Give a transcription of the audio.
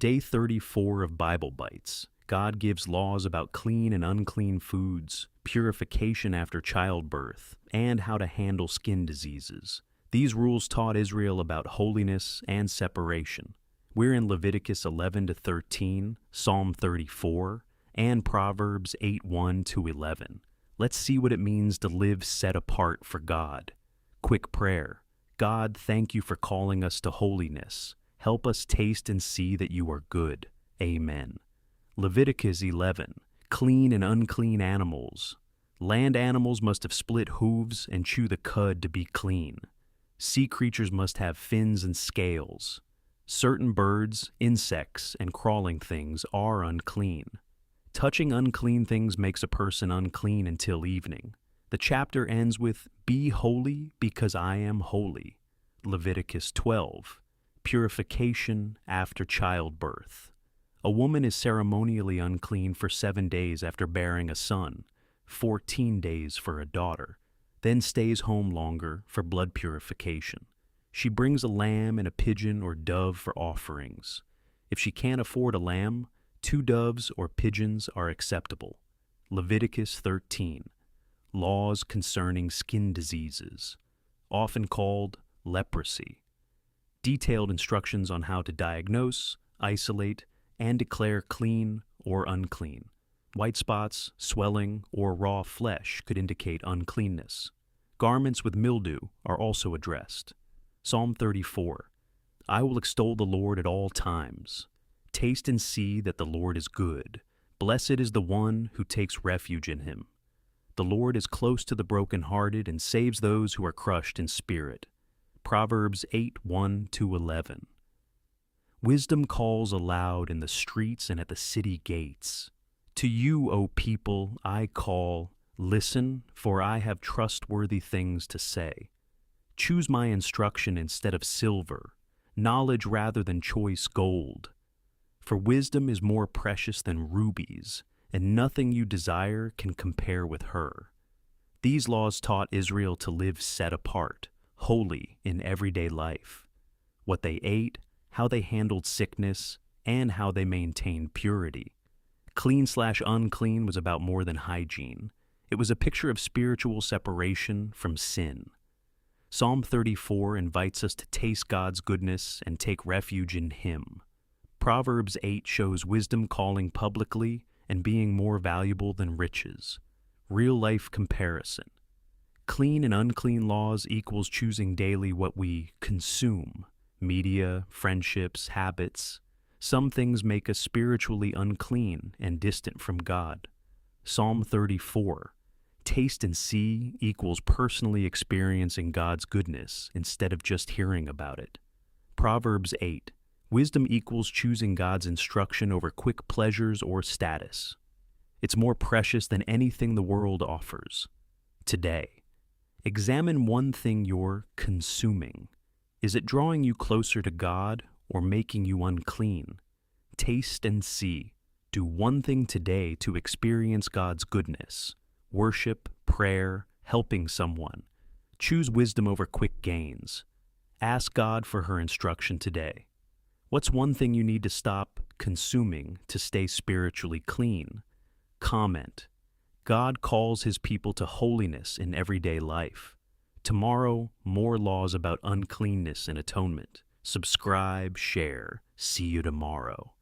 Day 34 of Bible Bites. God gives laws about clean and unclean foods, purification after childbirth, and how to handle skin diseases. These rules taught Israel about holiness and separation. We're in Leviticus 11 to 13, Psalm 34, and Proverbs 8:1 to 11. Let's see what it means to live set apart for God. Quick prayer. God, thank you for calling us to holiness. Help us taste and see that you are good. Amen. Leviticus 11. Clean and unclean animals. Land animals must have split hooves and chew the cud to be clean. Sea creatures must have fins and scales. Certain birds, insects, and crawling things are unclean. Touching unclean things makes a person unclean until evening. The chapter ends with, "Be holy because I am holy." Leviticus 12. Purification after childbirth. A woman is ceremonially unclean for 7 days after bearing a son, 14 days for a daughter, then stays home longer for blood purification. She brings a lamb and a pigeon or dove for offerings. If she can't afford a lamb, 2 doves or pigeons are acceptable. Leviticus 13. Laws concerning skin diseases, often called leprosy. Detailed instructions on how to diagnose, isolate, and declare clean or unclean. White spots, swelling, or raw flesh could indicate uncleanness. Garments with mildew are also addressed. Psalm 34. I will extol the Lord at all times. Taste and see that the Lord is good. Blessed is the one who takes refuge in him. The Lord is close to the brokenhearted and saves those who are crushed in spirit. Proverbs 8:1 to 11. Wisdom calls aloud in the streets and at the city gates. To you, O people, I call. Listen, for I have trustworthy things to say. Choose my instruction instead of silver, knowledge rather than choice gold. For wisdom is more precious than rubies, and nothing you desire can compare with her. These laws taught Israel to live set apart, holy in everyday life. What they ate, how they handled sickness, and how they maintained purity. Clean/unclean was about more than hygiene. It was a picture of spiritual separation from sin. Psalm 34 invites us to taste God's goodness and take refuge in Him. Proverbs 8 shows wisdom calling publicly and being more valuable than riches. Real-life comparison. Clean and unclean laws equals choosing daily what we consume. Media, friendships, habits. Some things make us spiritually unclean and distant from God. Psalm 34. Taste and see equals personally experiencing God's goodness instead of just hearing about it. Proverbs 8. Wisdom equals choosing God's instruction over quick pleasures or status. It's more precious than anything the world offers. Today, examine one thing you're consuming. Is it drawing you closer to God or making you unclean? Taste and see. Do one thing today to experience God's goodness. Worship, prayer, helping someone. Choose wisdom over quick gains. Ask God for her instruction today. What's one thing you need to stop consuming to stay spiritually clean? Comment. God calls His people to holiness in everyday life. Tomorrow, more laws about uncleanness and atonement. Subscribe, share. See you tomorrow.